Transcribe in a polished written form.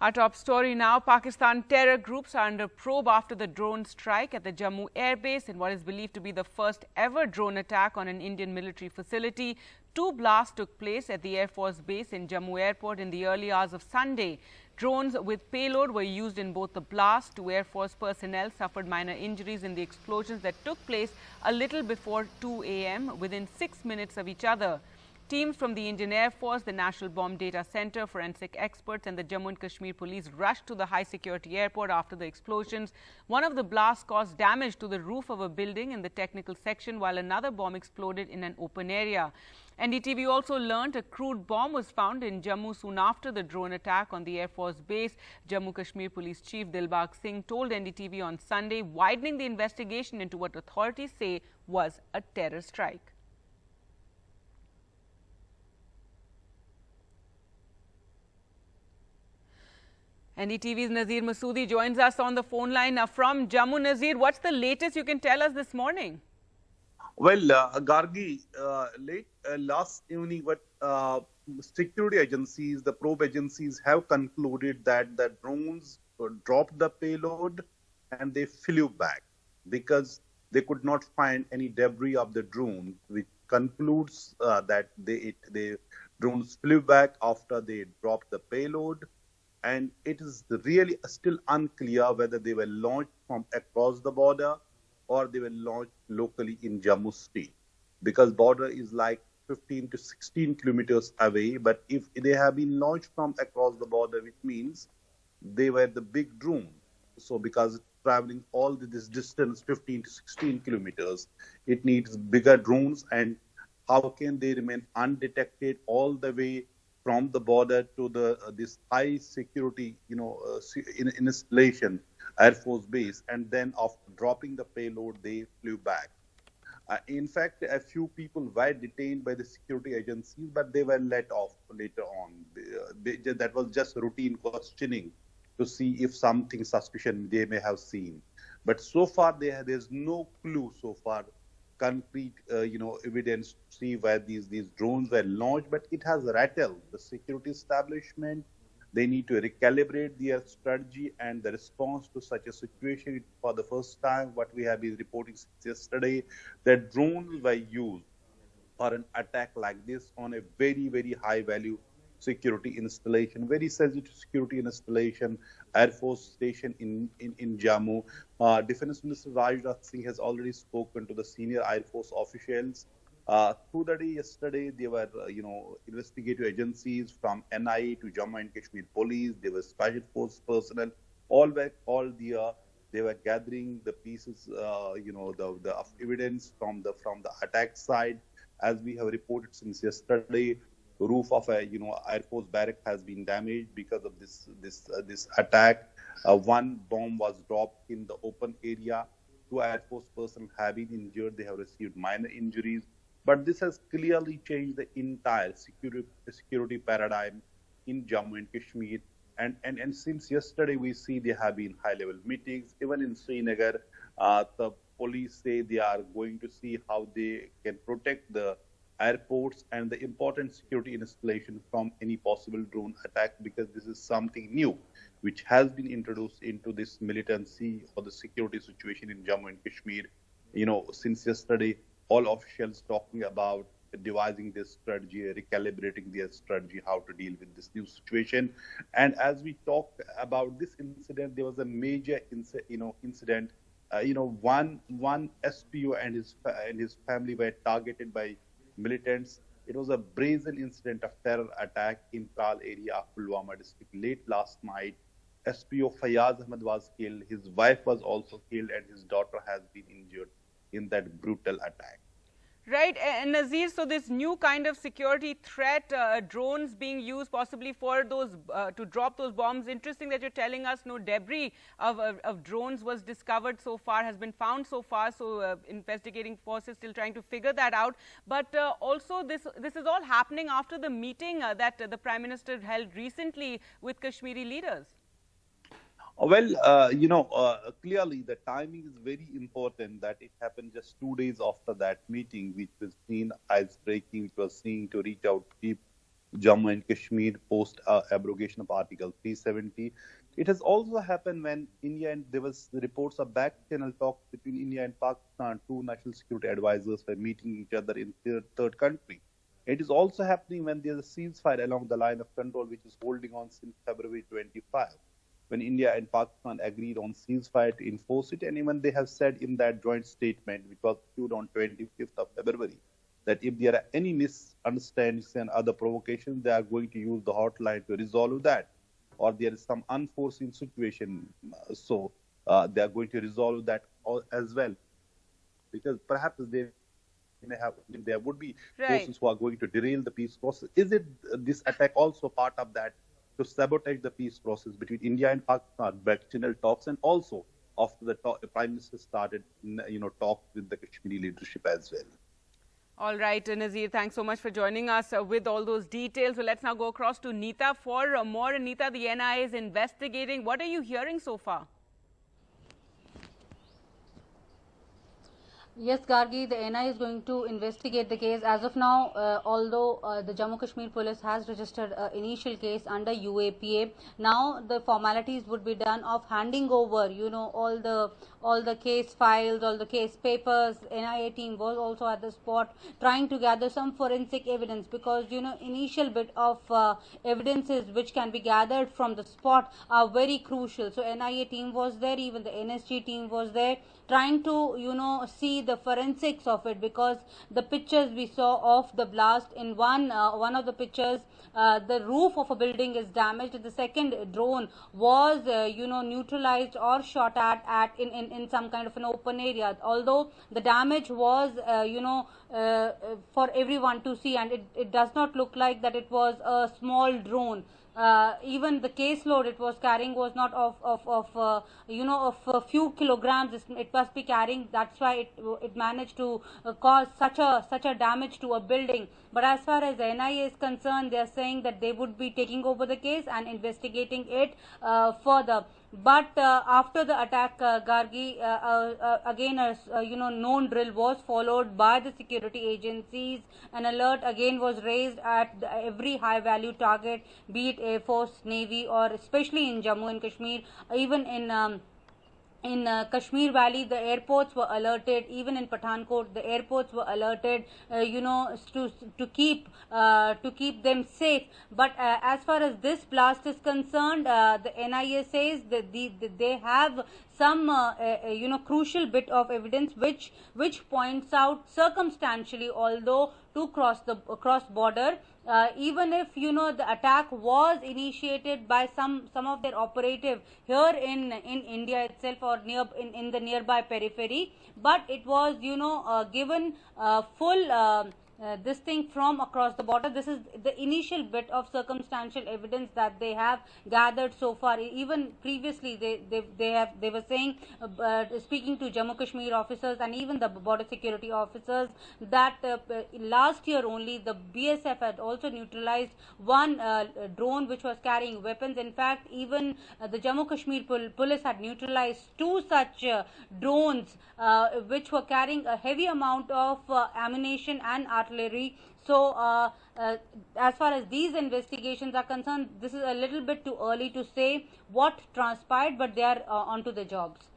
Our top story now, Pakistan terror groups are under probe after the drone strike at the Jammu Air Base in what is believed to be the first ever drone attack on an Indian military facility. Two blasts took place at the Air Force Base in Jammu Airport in the early hours of Sunday. Drones with payload were used in both the blasts. Two Air Force personnel suffered minor injuries in the explosions that took place a little before 2 a.m. within 6 minutes of each other. Teams from the Indian Air Force, the National Bomb Data Center, forensic experts and the Jammu and Kashmir police rushed to the high-security airport after the explosions. One of the blasts caused damage to the roof of a building in the technical section, while another bomb exploded in an open area. NDTV also learnt a crude bomb was found in Jammu soon after the drone attack on the Air Force base. Jammu Kashmir Police Chief Dilbagh Singh told NDTV on Sunday, widening the investigation into what authorities say was a terror strike. NDTV's Nazir Masoodi joins us on the phone line from Jammu. Nazir, what's the latest you can tell us this morning? Well, Gargi, last evening, what security agencies, the probe agencies have concluded that the drones dropped the payload and they flew back because they could not find any debris of the drone, which concludes that the drones flew back after they dropped the payload. And it is really still unclear whether they were launched from across the border or they were launched locally in Jammu state, because border is like 15 to 16 kilometers away. But if they have been launched from across the border, which means they were the big drone. So because traveling all this distance, 15 to 16 kilometers, it needs bigger drones. And how can they remain undetected all the way from the border to this high security, installation, Air Force base, and then after dropping the payload, they flew back. In fact, a few people were detained by the security agencies, but they were let off later on. That was just routine questioning to see if something suspicious they may have seen. But so far, there's no clue so far, concrete, evidence to see where these drones were launched, but it has rattled the security establishment. They need to recalibrate their strategy and the response to such a situation. For the first time, what we have been reporting since yesterday, that drones were used for an attack like this on a very, very high value security installation, very sensitive security installation, Air Force station in Jammu. Defense Minister Rajnath Singh has already spoken to the senior Air Force officials. Through the day yesterday, there were, investigative agencies from NIA to Jammu and Kashmir Police. There were special force personnel. All were called there. They were gathering the pieces, the evidence from the attack side. As we have reported since yesterday, the roof of a Air Force barrack has been damaged because of this attack. One bomb was dropped in the open area. Two Air Force personnel have been injured. They have received minor injuries. But this has clearly changed the entire security paradigm in Jammu and Kashmir. And since yesterday, we see there have been high-level meetings. Even in Srinagar, the police say they are going to see how they can protect the airports and the important security installation from any possible drone attack, because this is something new which has been introduced into this militancy or the security situation in Jammu and Kashmir. Since yesterday, all officials talking about devising this strategy, recalibrating their strategy, how to deal with this new situation. And as we talk about this incident, there was a major incident. One SPO and his family were targeted by militants. It was a brazen incident of terror attack in Tral area of Pulwama district late last night. SPO Fayaz Ahmed was killed. His wife was also killed, and his daughter has been injured in that brutal attack. Right, and Nazir, so this new kind of security threat, drones being used possibly for those to drop those bombs. Interesting that you're telling us no debris of drones was discovered so far, has been found so far. So investigating forces still trying to figure that out. But also this is all happening after the meeting that the Prime Minister held recently with Kashmiri leaders. Well, clearly the timing is very important, that it happened just 2 days after that meeting, which was seen as breaking, which was seen to reach out to Jammu and Kashmir post abrogation of Article 370. It has also happened when India and there was reports of back channel talks between India and Pakistan. Two national security advisors were meeting each other in third country. It is also happening when there is a ceasefire along the line of control, which is holding on since February 25, when India and Pakistan agreed on ceasefire to enforce it, and even they have said in that joint statement, which was issued on 25th of February, that if there are any misunderstandings and other provocations, they are going to use the hotline to resolve that, or there is some unforeseen situation, they are going to resolve that as well, because perhaps there would be Right. forces who are going to derail the peace process. Is it this attack also part of that to sabotage the peace process between India and Pakistan, back-channel talks, and also after the Prime Minister started, talks with the Kashmiri leadership as well? All right, Nazir, thanks so much for joining us with all those details. So let's now go across to Neeta for more. Neeta, the NIA is investigating. What are you hearing so far? Yes, Gargi, the NI is going to investigate the case. As of now, although the Jammu Kashmir police has registered an initial case under UAPA, now the formalities would be done of handing over, all the case files, all the case papers. NIA team was also at the spot trying to gather some forensic evidence, because initial bit of evidences which can be gathered from the spot are very crucial. So NIA team was there, even the NSG team was there, trying to see the forensics of it, because the pictures we saw of the blast, in one of the pictures, the roof of a building is damaged. The second drone was neutralized or shot at in some kind of an open area, although the damage was for everyone to see, and it does not look like that it was a small drone. Even the caseload it was carrying was not of a few kilograms. It must be carrying. That's why it managed to cause such a damage to a building. But as far as the NIA is concerned, they are saying that they would be taking over the case and investigating it further. But after the attack, Gargi, again a known drill was followed by the security agencies. An alert again was raised at every high value target, be it Air Force, Navy, or especially in Jammu and Kashmir, even in Kashmir Valley, the airports were alerted. Even in Pathankot, the airports were alerted, to keep them safe. But as far as this blast is concerned, the NIA says that they have some crucial bit of evidence which points out circumstantially, although to cross border, even if the attack was initiated by some of their operative here in India itself, or in the nearby periphery, but it was given full this thing from across the border. This is the initial bit of circumstantial evidence that they have gathered so far. Even previously, they were saying, speaking to Jammu Kashmir officers and even the border security officers, that last year only the BSF had also neutralized one drone which was carrying weapons. In fact, even the Jammu Kashmir police had neutralized two such drones which were carrying a heavy amount of ammunition and artillery. So as far as these investigations are concerned, this is a little bit too early to say what transpired, but they are onto the jobs.